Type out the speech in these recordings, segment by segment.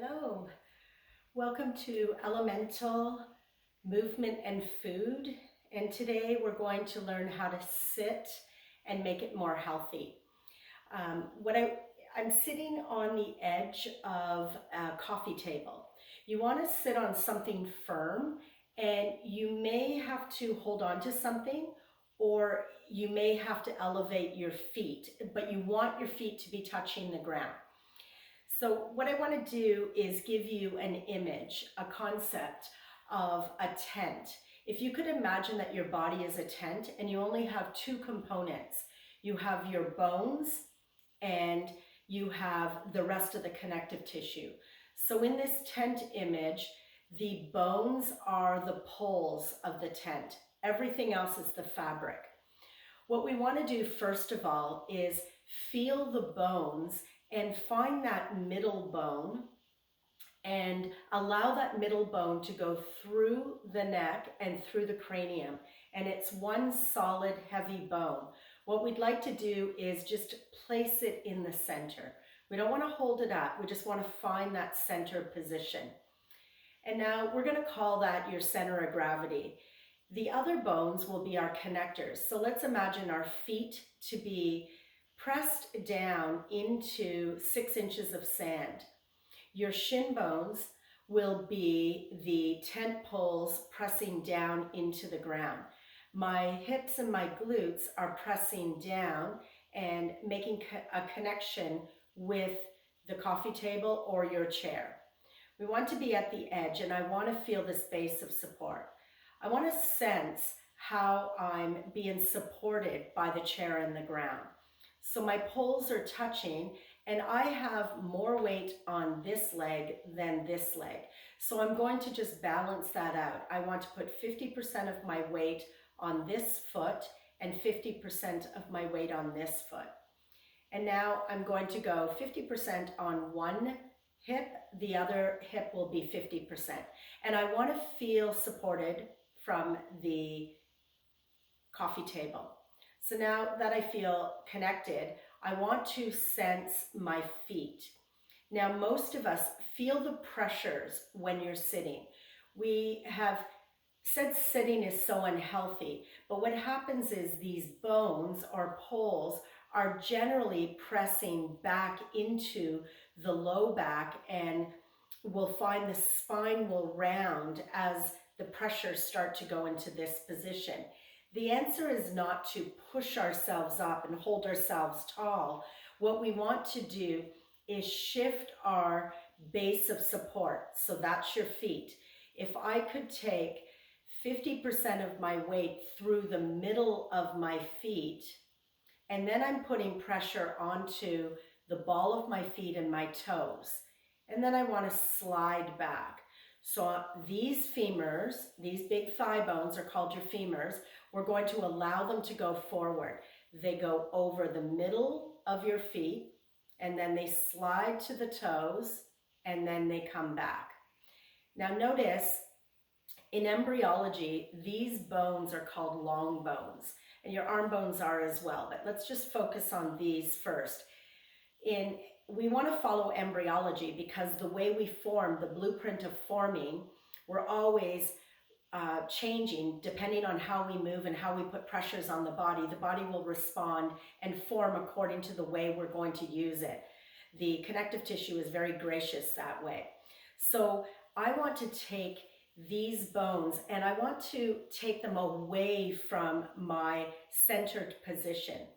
Hello, welcome to Elemental Movement and Food. And today we're going to learn how to sit and make it more healthy. I'm sitting on the edge of a coffee table. You want to sit on something firm, and you may have to hold on to something, or you may have to elevate your feet, but you want your feet to be touching the ground. So what I want to do is give you an image, a concept of a tent. If you could imagine that your body is a tent and you only have two components. You have your bones and you have the rest of the connective tissue. So in this tent image, the bones are the poles of the tent. Everything else is the fabric. What we want to do first of all is feel the bones and find that middle bone and allow that middle bone to go through the neck and through the cranium. And it's one solid, heavy bone. What we'd like to do is just place it in the center. We don't want to hold it up. We just want to find that center position. And now we're going to call that your center of gravity. The other bones will be our connectors. So let's imagine our feet to be pressed down into 6 inches of sand. Your shin bones will be the tent poles pressing down into the ground. My hips and my glutes are pressing down and making a connection with the coffee table or your chair. We want to be at the edge, and I want to feel this base of support. I want to sense how I'm being supported by the chair and the ground. So my poles are touching, and I have more weight on this leg than this leg. So I'm going to just balance that out. I want to put 50% of my weight on this foot and 50% of my weight on this foot. And now I'm going to go 50% on one hip, the other hip will be 50%. And I want to feel supported from the coffee table. So now that I feel connected, I want to sense my feet. Now, most of us feel the pressures when you're sitting. We have said sitting is so unhealthy, but what happens is these bones or poles are generally pressing back into the low back, and we'll find the spine will round as the pressures start to go into this position. The answer is not to push ourselves up and hold ourselves tall. What we want to do is shift our base of support. So that's your feet. If I could take 50% of my weight through the middle of my feet, and then I'm putting pressure onto the ball of my feet and my toes. And then I want to slide back. So these femurs, these big thigh bones are called your femurs. We're going to allow them to go forward. They go over the middle of your feet, and then they slide to the toes, and then they come back. Now notice, in embryology, these bones are called long bones, and your arm bones are as well, but let's just focus on these first. We want to follow embryology because the way we form, the blueprint of forming, we're always changing depending on how we move and how we put pressures on the body. The body will respond and form according to the way we're going to use it. The connective tissue is very gracious that way. So I want to take these bones and I want to take them away from my centered position.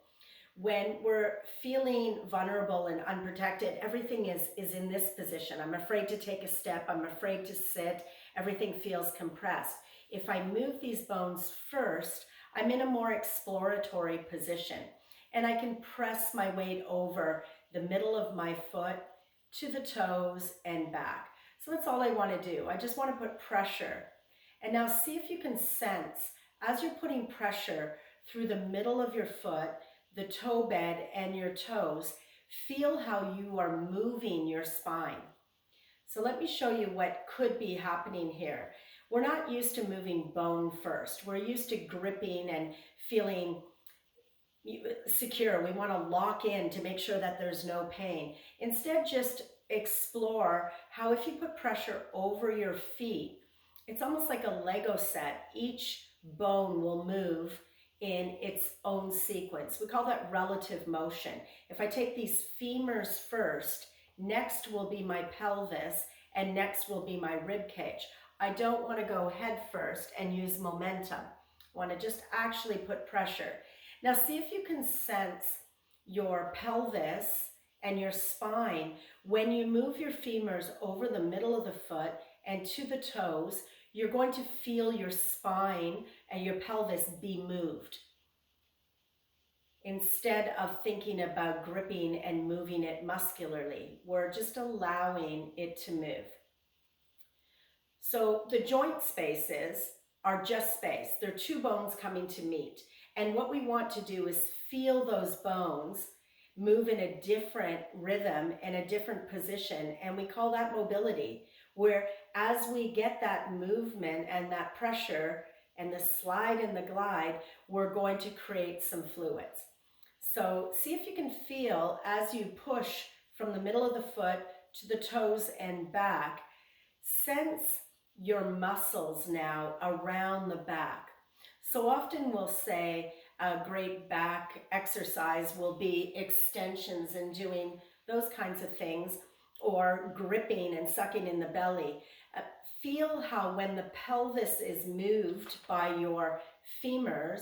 When we're feeling vulnerable and unprotected, everything is in this position. I'm afraid to take a step. I'm afraid to sit. Everything feels compressed. If I move these bones first, I'm in a more exploratory position, and I can press my weight over the middle of my foot to the toes and back. So that's all I want to do. I just want to put pressure. And now see if you can sense, as you're putting pressure through the middle of your foot, the toe bed and your toes, feel how you are moving your spine. So let me show you what could be happening here. We're not used to moving bone first. We're used to gripping and feeling secure. We want to lock in to make sure that there's no pain. Instead, just explore how if you put pressure over your feet, it's almost like a Lego set. Each bone will move in its own sequence. We call that relative motion. If I take these femurs first, next will be my pelvis, and next will be my rib cage. I don't want to go head first and use momentum. I want to just actually put pressure. Now see if you can sense your pelvis and your spine when you move your femurs over the middle of the foot and to the toes. You're going to feel your spine and your pelvis be moved, instead of thinking about gripping and moving it muscularly. We're just allowing it to move. So the joint spaces are just space. They're two bones coming to meet. And what we want to do is feel those bones move in a different rhythm and a different position. And we call that mobility, where as we get that movement and that pressure and the slide and the glide, we're going to create some fluids. So see if you can feel as you push from the middle of the foot to the toes and back, sense your muscles now around the back. So often we'll say a great back exercise will be extensions and doing those kinds of things, or gripping and sucking in the belly. Feel how when the pelvis is moved by your femurs,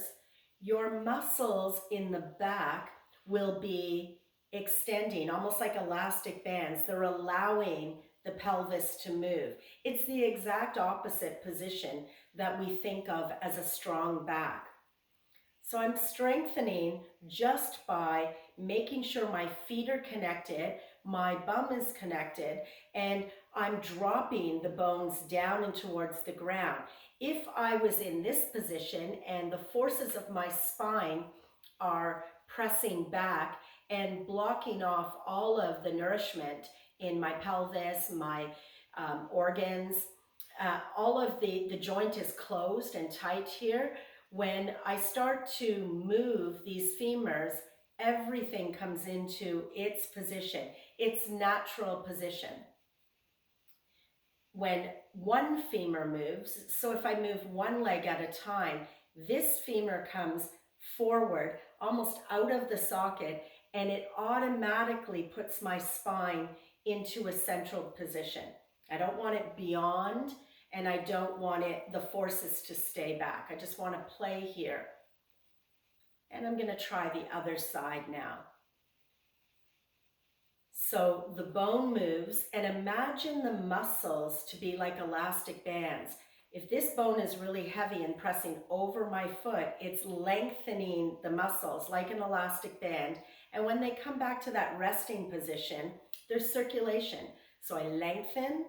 your muscles in the back will be extending, almost like elastic bands. They're allowing the pelvis to move. It's the exact opposite position that we think of as a strong back. So I'm strengthening just by making sure my feet are connected, my bum is connected, and I'm dropping the bones down and towards the ground. If I was in this position and the forces of my spine are pressing back and blocking off all of the nourishment in my pelvis, my organs, all of the joint is closed and tight here. When I start to move these femurs, everything comes into its position, its natural position. When one femur moves, so if I move one leg at a time, this femur comes forward, almost out of the socket, and it automatically puts my spine into a central position. I don't want it beyond, and I don't want the forces to stay back. I just want to play here. And I'm going to try the other side now. So the bone moves, and imagine the muscles to be like elastic bands. If this bone is really heavy and pressing over my foot, it's lengthening the muscles like an elastic band. And when they come back to that resting position, there's circulation. So I lengthen,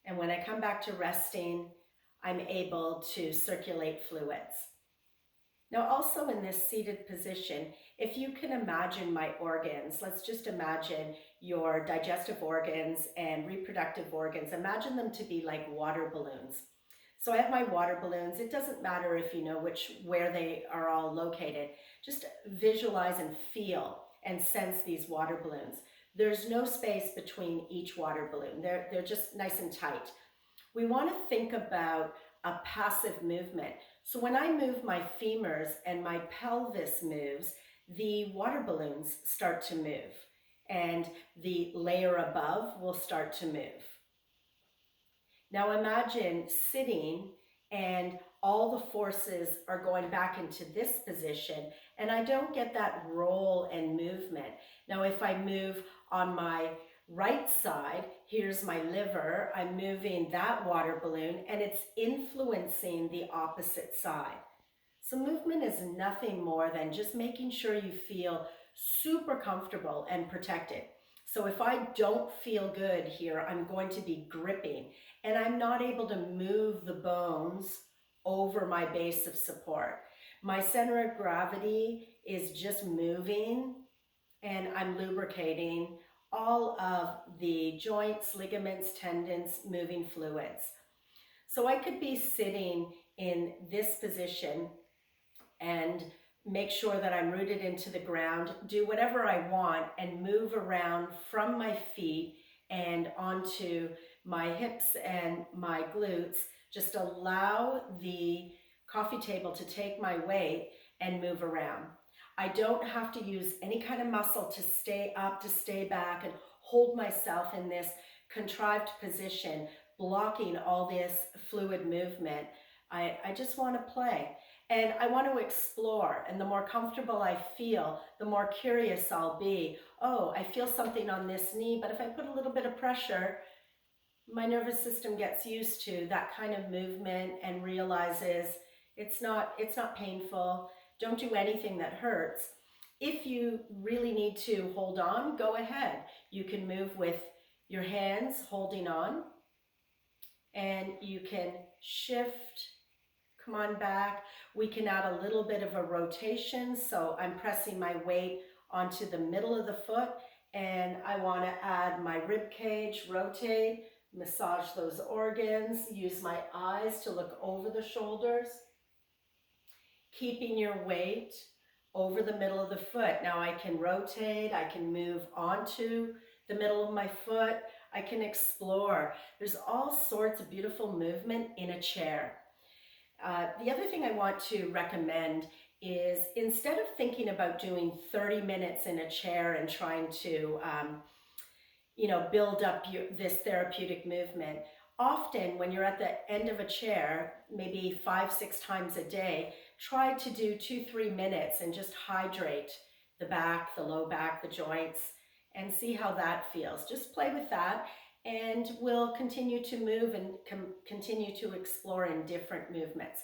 and when I come back to resting, I'm able to circulate fluids. Now also in this seated position, if you can imagine my organs, let's just imagine your digestive organs and reproductive organs, imagine them to be like water balloons. So I have my water balloons. It doesn't matter if you know where they are all located. Just visualize and feel and sense these water balloons. There's no space between each water balloon. They're just nice and tight. We want to think about a passive movement. So when I move my femurs and my pelvis moves, the water balloons start to move and the layer above will start to move. Now imagine sitting and all the forces are going back into this position and I don't get that roll and movement. Now if I move on my right side, here's my liver, I'm moving that water balloon and it's influencing the opposite side. So movement is nothing more than just making sure you feel super comfortable and protected. So if I don't feel good here, I'm going to be gripping and I'm not able to move the bones over my base of support. My center of gravity is just moving and I'm lubricating all of the joints, ligaments, tendons, moving fluids. So I could be sitting in this position and make sure that I'm rooted into the ground, do whatever I want and move around from my feet and onto my hips and my glutes. Just allow the coffee table to take my weight and move around. I don't have to use any kind of muscle to stay up, to stay back, and hold myself in this contrived position, blocking all this fluid movement. I just want to play. And I want to explore. And the more comfortable I feel, the more curious I'll be. Oh, I feel something on this knee, but if I put a little bit of pressure, my nervous system gets used to that kind of movement and realizes it's not painful. Don't do anything that hurts. If you really need to hold on, go ahead. You can move with your hands holding on, and you can shift. Come on back. We can add a little bit of a rotation. So I'm pressing my weight onto the middle of the foot, and I want to add my rib cage, rotate, massage those organs, use my eyes to look over the shoulders, keeping your weight over the middle of the foot. Now I can rotate, I can move onto the middle of my foot, I can explore. There's all sorts of beautiful movement in a chair. The other thing I want to recommend is, instead of thinking about doing 30 minutes in a chair and trying to build up this therapeutic movement, often when you're at the end of a chair, maybe 5-6 times a day, try to do 2-3 minutes and just hydrate the back, the low back, the joints, and see how that feels. Just play with that, and we'll continue to move and continue to explore in different movements.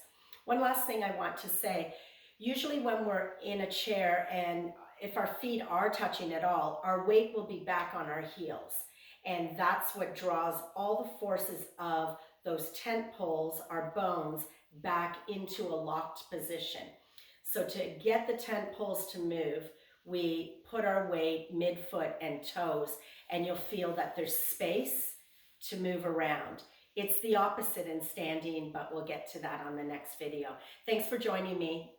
One last thing I want to say, usually when we're in a chair and if our feet are touching at all, our weight will be back on our heels. And that's what draws all the forces of those tent poles, our bones, back into a locked position. So to get the tent poles to move, we put our weight midfoot and toes, and you'll feel that there's space to move around. It's the opposite in standing, but we'll get to that on the next video. Thanks for joining me.